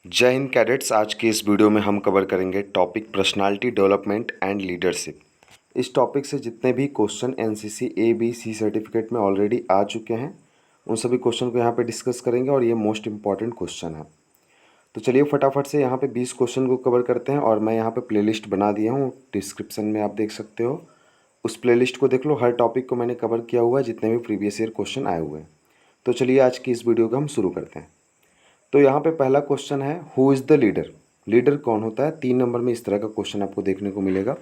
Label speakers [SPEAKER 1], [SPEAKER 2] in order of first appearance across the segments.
[SPEAKER 1] जय हिंद कैडेट्स। आज के इस वीडियो में हम कवर करेंगे topic personality development and leadership. इस टॉपिक से जितने भी क्वेश्चन एनसीसी ABC सर्टिफिकेट में ऑलरेडी आ चुके हैं उन सभी क्वेश्चन को यहाँ पे डिस्कस करेंगे और ये मोस्ट इंपॉर्टेंट क्वेश्चन है। तो चलिए फटाफट से यहाँ पे 20 क्वेश्चन को कवर करते हैं और मैं यहाँ पे प्लेलिस्ट बना दिया हूँ, डिस्क्रिप्शन में आप देख सकते हो। उस प्लेलिस्ट को देख लो, हर टॉपिक को मैंने कवर किया हुआ है जितने भी प्रीवियस ईयर क्वेश्चन आए हुए हैं। तो चलिए आज की इस वीडियो को हम शुरू करते हैं। तो यहाँ पे पहला क्वेश्चन है, who is the leader. Leader कौन होता है? 3 नंबर में इस तरह का क्वेश्चन आपको देखने को मिलेगा।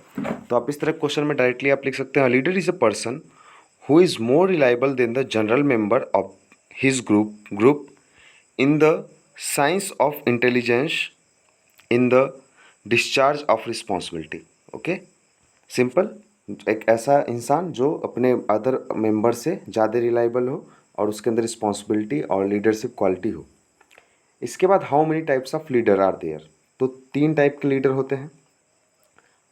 [SPEAKER 1] तो आप इस तरह क्वेश्चन में डायरेक्टली आप लिख सकते हैं, leader is a person who is more reliable then the general member of his group in the science of intelligence in the discharge of responsibility. Okay, simple. एक ऐसा इंसान जो अपने अदर मेंबर से ज़्यादा रिलायबल हो और उसके अंदर रिस्पॉन्सिबिलिटी और लीडरशिप क्वालिटी हो। इसके बाद how many types of leader are there. तो 3 टाइप के लीडर होते हैं,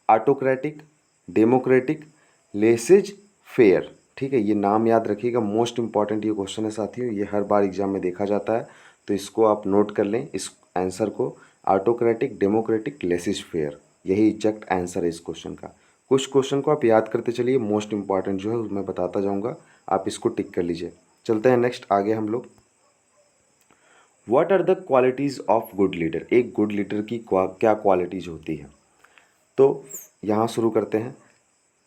[SPEAKER 1] ऑटोक्रेटिक, डेमोक्रेटिक, लेसेज फेयर। ठीक है, ये नाम याद रखिएगा, मोस्ट इंपॉर्टेंट ये क्वेश्चन है साथियों, ये हर बार एग्जाम में देखा जाता है। तो इसको आप नोट कर लें, इस आंसर को, ऑटोक्रेटिक, डेमोक्रेटिक, लेसेज फेयर, यही एग्जैक्ट आंसर है इस क्वेश्चन का। कुछ क्वेश्चन को आप याद करते चलिए, मोस्ट इंपॉर्टेंट जो है मैं बताता जाऊँगा, आप इसको टिक कर लीजिए। चलते हैं नेक्स्ट आगे हम लोग। What are the qualities of good leader. एक गुड लीडर की क्या क्वालिटीज़ होती है? तो यहाँ शुरू करते हैं,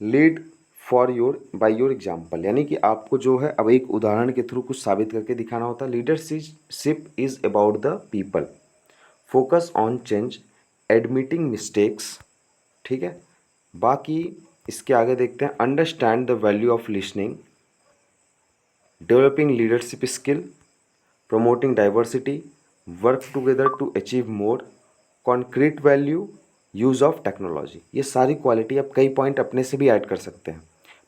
[SPEAKER 1] lead for your by your example, यानी कि आपको जो है अब एक उदाहरण के थ्रू कुछ साबित करके दिखाना होता है। Leadership is about the people, focus on change, admitting mistakes. ठीक है, बाकी इसके आगे देखते हैं, understand the value of listening, developing leadership skill, promoting diversity, work together to achieve more, concrete value, use of technology. ये सारी क्वालिटी आप कई पॉइंट अपने से भी ऐड कर सकते हैं।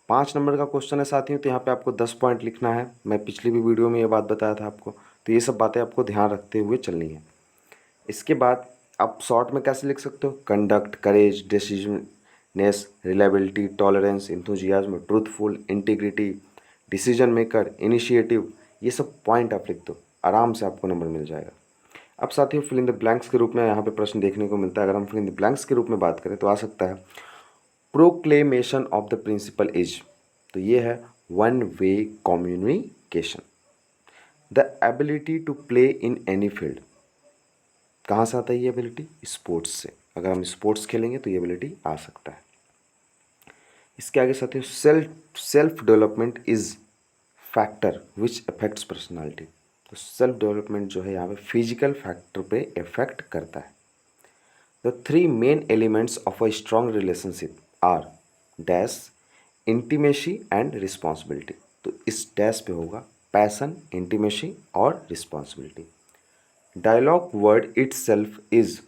[SPEAKER 1] 5 नंबर का क्वेश्चन है साथियों, तो यहाँ पे आपको 10 पॉइंट लिखना है। मैं पिछली भी वीडियो में ये बात बताया था आपको, तो ये सब बातें आपको ध्यान रखते हुए चलनी है। इसके बाद आप शॉर्ट में कैसे लिख सकते हो, conduct, courage, decisiveness, reliability, tolerance, enthusiasm, truthful, integrity, decision maker, initiative. ये सब पॉइंट आप लिख दो, आराम से आपको नंबर मिल जाएगा। अब साथियों फिल इन द ब्लैंक्स के रूप में यहाँ पे प्रश्न देखने को मिलता है। अगर हम फिल इन द ब्लैंक्स के रूप में बात करें तो आ सकता है, proclamation of the principal is. तो ये है one way communication. The ability to play in any field. कहाँ से आता है ये एबिलिटी? स्पोर्ट्स से। अगर हम स्पोर्ट्स खेलेंगे तो ये एबिलिटी आ सकता है। इसके आगे साथियों, self development is factor which affects personality. तो सेल्फ डेवलपमेंट जो है यहाँ पे फिजिकल फैक्टर पे इफेक्ट करता है। The 3 main elements of a strong relationship are dash, intimacy and responsibility. तो इस डैश पे होगा पैसन, इंटीमेसी और responsibility. Dialogue word itself is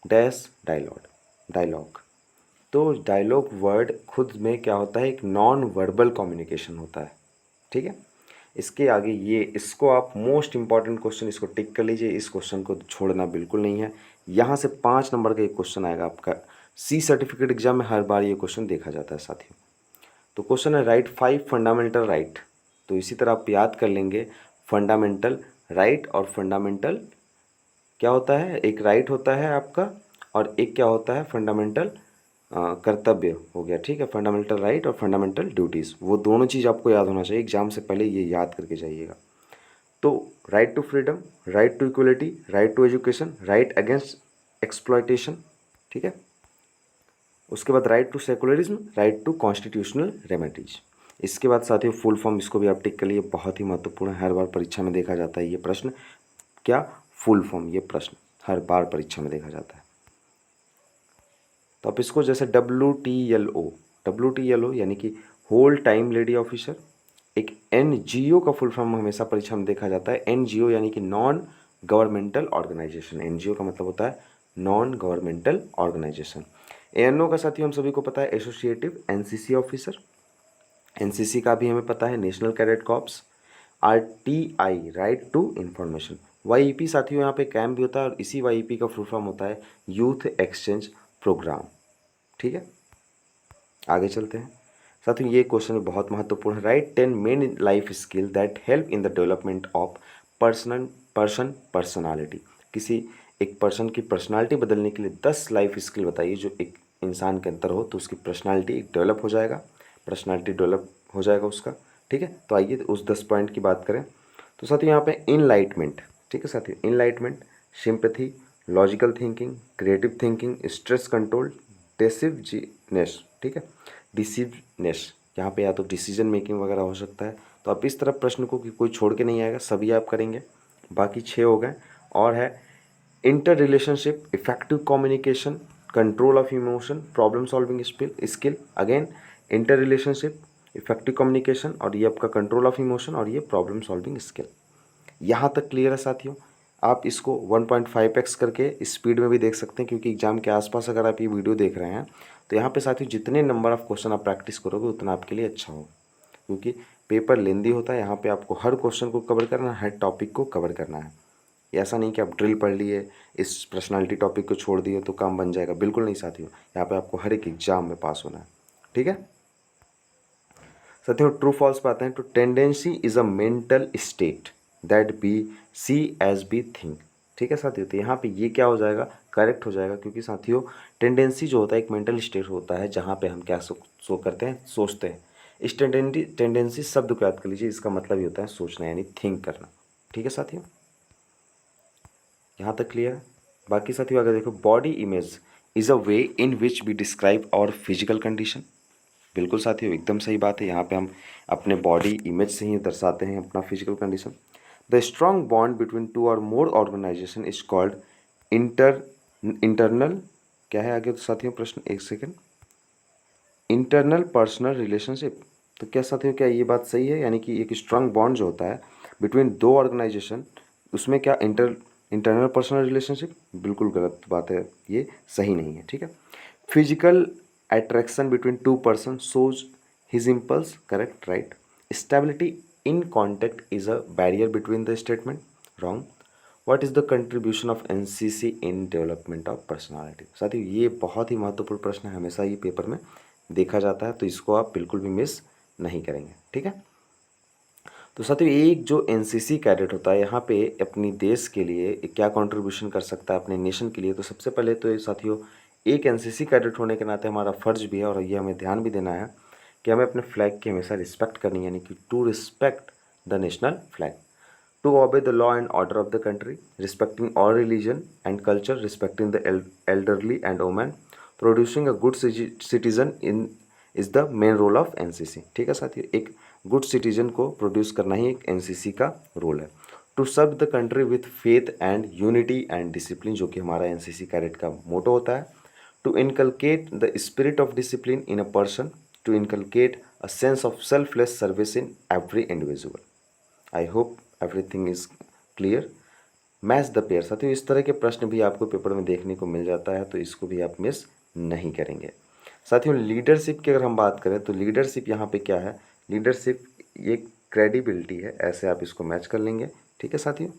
[SPEAKER 1] dash dialogue. तो डायलॉग वर्ड खुद में क्या होता है, एक नॉन वर्बल कम्युनिकेशन होता है। ठीक है, इसके आगे ये, इसको आप मोस्ट इंपॉर्टेंट क्वेश्चन, इसको टिक कर लीजिए, इस क्वेश्चन को छोड़ना बिल्कुल नहीं है। यहाँ से 5 नंबर का एक क्वेश्चन आएगा आपका, C सर्टिफिकेट एग्जाम में हर बार ये क्वेश्चन देखा जाता है साथियों। तो क्वेश्चन है, राइट 5 फंडामेंटल राइट। तो इसी तरह आप याद कर लेंगे, फंडामेंटल राइट और फंडामेंटल क्या होता है, एक राइट होता है आपका और एक क्या होता है, फंडामेंटल कर्तव्य हो गया। ठीक है, फंडामेंटल राइट और फंडामेंटल ड्यूटीज़, वो दोनों चीज़ आपको याद होना चाहिए। एग्जाम से पहले ये याद करके जाइएगा। तो right to freedom, right to equality, right to education, right against exploitation. ठीक है, उसके बाद right to secularism, right to constitutional remedies. इसके बाद साथियों फुल फॉर्म, इसको भी आप टिक कर लिए, बहुत ही महत्वपूर्ण है, हर बार परीक्षा में देखा जाता है ये प्रश्न। क्या? फुल फॉर्म, ये प्रश्न हर बार परीक्षा में देखा जाता है। तो आप इसको जैसे WTLO यानी कि होल टाइम लेडी ऑफिसर। एक NGO का फुल फॉर्म हमेशा परीक्षा में देखा जाता है, NGO यानी कि नॉन गवर्नमेंटल ऑर्गेनाइजेशन। NGO का मतलब होता है नॉन गवर्नमेंटल ऑर्गेनाइजेशन। ANO का साथियों हम सभी को पता है, एसोसिएटिव NCC ऑफिसर। NCC का भी हमें पता है, national cadet corps. RTI, right to information. YEP साथियों यहाँ पे कैंप भी होता है और इसी YEP का फुल फॉर्म होता है यूथ एक्सचेंज प्रोग्राम। ठीक है, आगे चलते हैं साथियों, ये क्वेश्चन बहुत महत्वपूर्ण है। Right 10 main life skill that help in the development of personality. किसी एक पर्सन की पर्सनालिटी बदलने के लिए 10 लाइफ स्किल बताइए जो एक इंसान के अंदर हो, तो उसकी पर्सनालिटी डेवलप हो जाएगा, पर्सनालिटी डेवलप हो जाएगा उसका। ठीक है, तो आइए उस 10 पॉइंट की बात करें। तो साथियों यहाँ पे इनलाइटमेंट, ठीक है साथियों, enlightenment, sympathy, logical thinking, creative thinking, stress control, decisiveness, ठीक है, डिसिवनेस, यहाँ पे या तो डिसीजन मेकिंग वगैरह हो सकता है। तो आप इस तरह प्रश्न को कि कोई छोड़ के नहीं आएगा, सभी आप करेंगे। बाकी 6 हो गए। और है inter relationship, effective communication, control of emotion, problem solving skill, again inter relationship, effective communication, और ये आपका कंट्रोल ऑफ इमोशन, और ये प्रॉब्लम सॉल्विंग स्किल। यहाँ तक क्लियर है साथियों। आप इसको 1.5x करके स्पीड में भी देख सकते हैं, क्योंकि एग्जाम के आसपास अगर आप ये वीडियो देख रहे हैं तो यहाँ पे साथियों जितने नंबर ऑफ क्वेश्चन आप प्रैक्टिस करोगे उतना आपके लिए अच्छा होगा, क्योंकि पेपर लेंदी होता है। यहाँ पे आपको हर क्वेश्चन को कवर करना है, हर टॉपिक को कवर करना है। ऐसा नहीं कि आप ड्रिल पढ़ लिए, इस पर्सनालिटी टॉपिक को छोड़ दिए तो काम बन जाएगा, बिल्कुल नहीं साथियों। यहाँ पे आपको हर एक एग्जाम में पास होना है। ठीक है साथियों, ट्रू फॉल्स पे आते हैं। तो tendency is a mental state that be see as be think. ठीक है साथियों, तो यहाँ पे ये क्या हो जाएगा, करेक्ट हो जाएगा, क्योंकि साथियों टेंडेंसी जो होता है एक मेंटल स्टेट होता है जहाँ पे हम क्या सो करते हैं, सोचते हैं। इस टेंडेंसी शब्द को याद कर लीजिए, इसका मतलब ही होता है सोचना, यानी थिंक करना। ठीक है साथियों, यहाँ तक क्लियर है। बाकी साथियों अगर देखो, body image is a way in which we describe our physical condition. बिल्कुल साथियों, एकदम सही बात है। यहाँ पे हम अपने बॉडी इमेज से ही दर्शाते हैं अपना physical condition. The strong bond between two और मोर ऑर्गेनाइजेशन इज कॉल्ड इंटरनल, क्या है आगे तो साथियों प्रश्न, एक सेकेंड, इंटरनल पर्सनल रिलेशनशिप। तो क्या साथियों, क्या ये बात सही है, यानी कि एक स्ट्रांग बॉन्ड जो होता है बिटवीन दो ऑर्गेनाइजेशन, उसमें क्या इंटरनल पर्सनल रिलेशनशिप? बिल्कुल गलत बात है, ये सही नहीं है। ठीक है, physical attraction between two person shows his impulse, correct, right. Stability in contact is a barrier between the statement, wrong. What is the contribution of NCC in development of personality? साथियों ये बहुत ही महत्वपूर्ण प्रश्न है, हमेशा ये पेपर में देखा जाता है, तो इसको आप बिल्कुल भी मिस नहीं करेंगे। ठीक है, तो साथियों एक जो एनसीसी कैडेट होता है यहाँ पे अपनी देश के लिए क्या कंट्रीब्यूशन कर सकता है अपने नेशन के लिए? तो सबसे पहले तो ये साथियों, एक एनसीसी कैडेट होने के नाते हमारा फ़र्ज भी है और ये हमें ध्यान भी देना है कि हमें अपने फ्लैग की हमेशा रिस्पेक्ट करनी है, यानी कि to respect the national flag, to obey the law and order of the country, respecting all religion and culture, respecting the elderly and women, producing a good citizen in is the main role of NCC. ठीक है साथियों, एक good citizen को produce करना ही एक NCC का role है। To serve the country with faith and unity and discipline, जो कि हमारा एनसीसी कैडेट का मोटो होता है। To inculcate the spirit of discipline in a person, to inculcate a sense of selfless service in every individual. I hope everything is clear. Match the pair, साथियों इस तरह के प्रश्न भी आपको पेपर में देखने को मिल जाता है, तो इसको भी आप मिस नहीं करेंगे। साथियों लीडरशिप की अगर हम बात करें तो लीडरशिप यहाँ पे क्या है, लीडरशिप ये क्रेडिबिलिटी है, ऐसे आप इसको मैच कर लेंगे। ठीक है साथियों,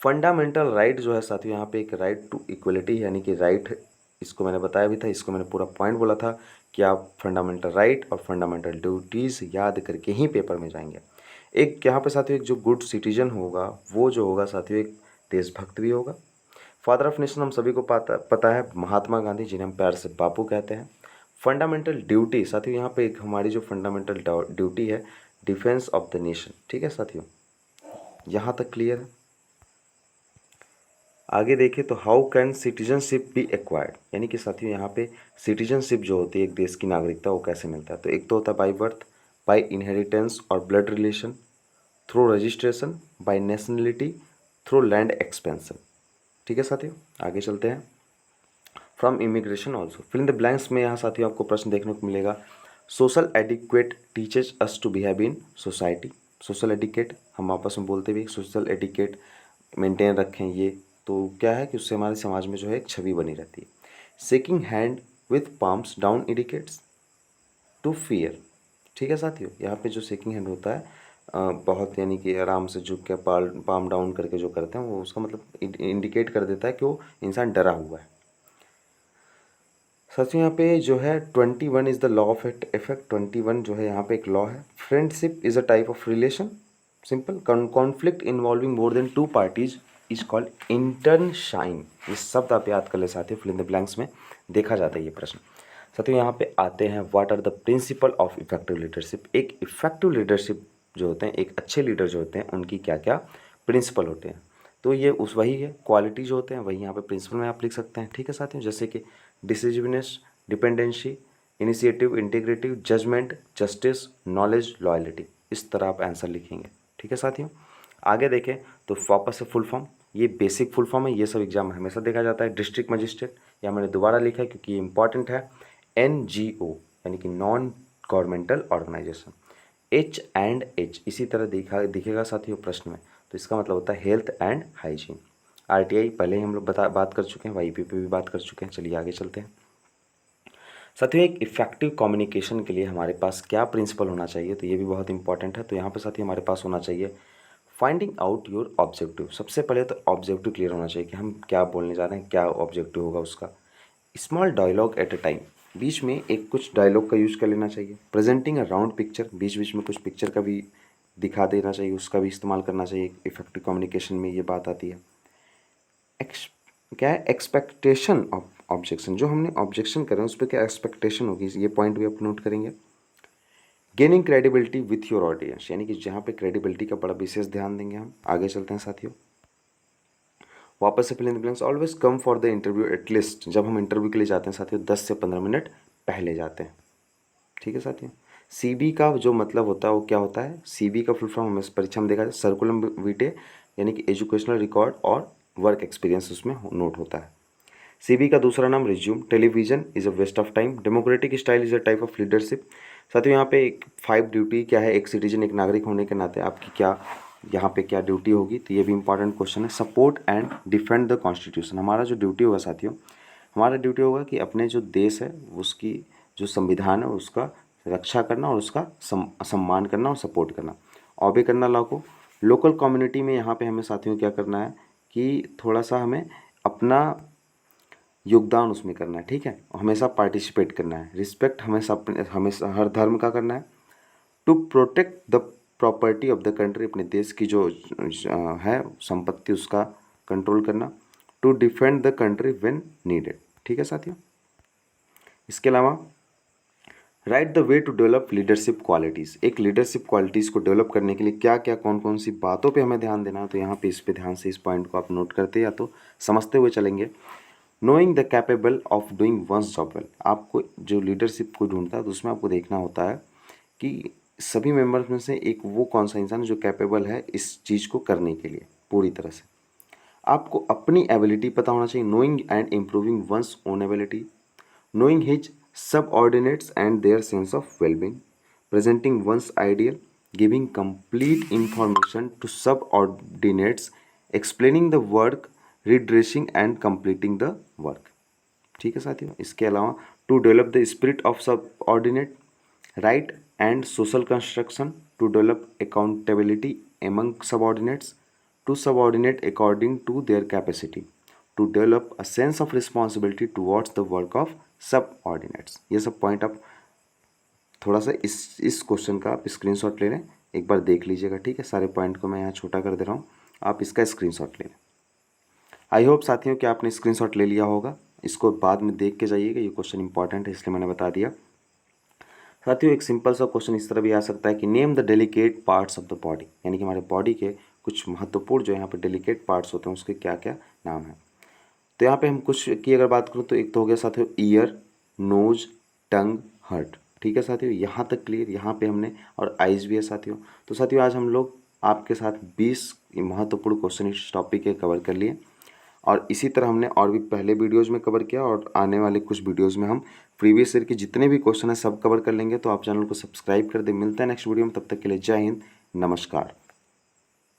[SPEAKER 1] फंडामेंटल राइट जो है साथियों यहाँ पे एक राइट टू इक्वलिटी, यानी कि राइट, इसको मैंने बताया भी था, इसको मैंने पूरा पॉइंट बोला था कि आप फंडामेंटल राइट और फंडामेंटल ड्यूटीज़ याद करके ही पेपर में जाएंगे। एक यहाँ पे साथियों एक जो गुड सिटीजन होगा वो जो होगा साथियों एक देशभक्त भी होगा। फादर ऑफ नेशन हम सभी को पता है महात्मा गांधी, जिन्हें हम प्यार से बापू कहते हैं। फंडामेंटल ड्यूटी साथियों यहाँ पे एक हमारी जो फंडामेंटल ड्यूटी है, डिफेंस ऑफ द नेशन। ठीक है साथियों, यहाँ तक क्लियर है। आगे देखें तो how can citizenship B acquired, यानी कि साथियों यहाँ पे सिटीजनशिप जो होती है एक देश की नागरिकता, वो कैसे मिलता है? तो एक तो होता है बाई बर्थ, बाई इनहेरिटेंस और blood relation, through registration, by nationality, through land expansion. ठीक है साथियों, आगे चलते हैं। From immigration also, fill in the blanks में यहाँ साथियों आपको प्रश्न देखने को मिलेगा। Social etiquette teaches us to behave in society. Social etiquette हम आपस में बोलते भी, सोशल एडिकेट मेंटेन रखें, ये तो क्या है कि उससे हमारे समाज में जो है एक छवि बनी रहती है। Shaking hand with palms down indicates to fear. ठीक है साथियों, यहाँ पे जो शेकिंग हैंड होता है बहुत, यानी कि आराम से झुक के पाम डाउन करके जो करते हैं, वो उसका मतलब इंडिकेट कर देता है कि वो इंसान डरा हुआ है। साथियों यहाँ पे जो है 21 is the law of effect, 21 जो है यहाँ पे एक लॉ है। Friendship is a type of relation, simple. Conflict involving more than two parties is called intern shine. ये शब्द आप याद कर ले साथियों, फिल इन द ब्लैंक्स में देखा जाता है ये प्रश्न। साथियों यहाँ पे आते हैं, what are the principal of effective leadership. एक इफेक्टिव लीडरशिप जो होते हैं, एक अच्छे लीडर जो होते हैं, उनकी क्या क्या प्रिंसिपल होते हैं। तो ये उस वही है, क्वालिटी जो होते हैं वही यहाँ पे प्रिंसिपल में आप लिख सकते हैं। ठीक है साथियों, जैसे कि decisiveness, dependency, initiative, integrative, judgement, justice, knowledge, loyalty. इस तरह आप आंसर लिखेंगे। ठीक है साथियों, आगे देखें तो वापस से फुल फॉर्म, ये बेसिक फुल फॉर्म है, ये सब एग्जाम में हमेशा देखा जाता है। डिस्ट्रिक्ट मजिस्ट्रेट, या मैंने दोबारा लिखा है क्योंकि ये इंपॉर्टेंट है। NGO यानी कि नॉन गवर्नमेंटल ऑर्गेनाइजेशन। H&H इसी तरह दिखेगा साथियों प्रश्न में, तो इसका मतलब होता है हेल्थ एंड हाइजीन। RTI पहले ही हम लोग बात कर चुके हैं, YP पे भी बात कर चुके हैं। चलिए आगे चलते हैं साथियों। एक इफेक्टिव कम्युनिकेशन के लिए हमारे पास क्या प्रिंसिपल होना चाहिए, तो ये भी बहुत इंपॉर्टेंट है। तो यहाँ पे साथियों हमारे पास होना चाहिए फाइंडिंग आउट योर ऑब्जेक्टिव। सबसे पहले तो ऑब्जेक्टिव क्लियर होना चाहिए कि हम क्या बोलने जा रहे हैं, क्या ऑब्जेक्टिव होगा उसका। Small dialogue at a time, बीच में एक कुछ डायलॉग का यूज़ कर लेना चाहिए। प्रेजेंटिंग अ राउंड पिक्चर, बीच बीच में कुछ पिक्चर का भी दिखा देना चाहिए, उसका भी इस्तेमाल करना चाहिए। इफेक्टिव कम्युनिकेशन में ये बात आती है। क्या है एक्सपेक्टेशन ऑफ ऑब्जेक्शन, जो हमने ऑब्जेक्शन करें उस पर क्या एक्सपेक्टेशन होगी, ये पॉइंट भी आप नोट करेंगे। Gaining credibility with your audience, यानी कि जहाँ पे क्रेडिबिलिटी का बड़ा विशेष ध्यान देंगे हम। आगे चलते हैं साथियों, वापस से fill in the blanks. Always come for the interview at least, जब हम इंटरव्यू के लिए जाते हैं साथियों 10 से 15 मिनट पहले जाते हैं। ठीक है साथियों, CB का जो मतलब होता है वो क्या होता है, CB का फुल फॉर्म हमें परीक्षा में देखा जाए सर्कुलम विटे, यानी कि एजुकेशनल रिकॉर्ड और वर्क एक्सपीरियंस उसमें नोट होता है। CB का दूसरा नाम resume. Television is a waste of time. Democratic style is a type of leadership. साथियों यहाँ पे एक 5 ड्यूटी क्या है, एक सिटीजन एक नागरिक होने के नाते आपकी क्या यहाँ पे क्या ड्यूटी होगी, तो ये भी इंपॉर्टेंट क्वेश्चन है। Support and defend the constitution, हमारा जो ड्यूटी होगा साथियों, हमारा ड्यूटी होगा कि अपने जो देश है उसकी जो संविधान है उसका रक्षा करना और उसका सम्मान करना और सपोर्ट करना, ऑबे करना लॉ को। लोकल कम्युनिटी में यहाँ पे हमें साथियों क्या करना है कि थोड़ा सा हमें अपना योगदान उसमें करना है। ठीक है, हमेशा पार्टिसिपेट करना है। रिस्पेक्ट हमेशा हर धर्म का करना है। To protect the property of the country, अपने देश की जो है संपत्ति उसका कंट्रोल करना। To defend the country when needed. ठीक है साथियों, इसके अलावा write the way to develop leadership qualities, एक लीडरशिप क्वालिटीज़ को डेवलप करने के लिए क्या क्या कौन कौन सी बातों पे हमें ध्यान देना है, तो यहाँ पे इस पे ध्यान से इस पॉइंट को आप नोट करते या तो समझते हुए चलेंगे। Knowing the capable of doing one's job well, आपको जो लीडरशिप को ढूंढता है तो उसमें आपको देखना होता है कि सभी मेंबर्स में से एक वो कौन सा इंसान है जो कैपेबल है इस चीज़ को करने के लिए पूरी तरह से। आपको अपनी एबिलिटी पता होना चाहिए। Knowing and improving one's own ability. Knowing his subordinates and their sense of well-being, presenting one's ideal, giving complete information to subordinates, explaining the work, redressing and completing the work। ठीक है साथियों, इसके अलावा to develop the spirit of subordinate, right and social construction, to develop accountability among subordinates, to subordinate according to their capacity, to develop a sense of responsibility towards the work of subordinates. ये सब point आप थोड़ा सा इस question का आप screenshot ले लें, एक बार देख लीजिएगा। ठीक है, सारे पॉइंट को मैं यहाँ छोटा कर दे रहा हूँ, आप इसका स्क्रीनशॉट ले लें। आई होप साथियों कि आपने स्क्रीनशॉट ले लिया होगा, इसको बाद में देख के जाइएगा, ये क्वेश्चन इंपॉर्टेंट है इसलिए मैंने बता दिया। साथियों एक सिंपल सा क्वेश्चन इस तरह भी आ सकता है कि name the delicate parts of the body, यानी कि हमारे बॉडी के कुछ महत्वपूर्ण जो यहाँ पे डेलिकेट पार्ट्स होते हैं उसके क्या क्या नाम है। तो यहाँ पे हम कुछ की अगर बात करूँ तो एक तो हो गया साथियों ईयर, नोज, टंग, हार्ट। ठीक है साथियों, यहाँ तक क्लियर, यहाँ पे हमने, और आइज भी है साथियों। तो साथियों आज हम लोग आपके साथ 20 महत्वपूर्ण क्वेश्चन इस टॉपिक के कवर कर लिए, और इसी तरह हमने और भी पहले वीडियोज़ में कवर किया, और आने वाले कुछ वीडियोज़ में हम प्रीवियस ईयर के जितने भी क्वेश्चन हैं सब कवर कर लेंगे। तो आप चैनल को सब्सक्राइब कर दें। मिलते हैं नेक्स्ट वीडियो में, तब तक के लिए जय हिंद, नमस्कार।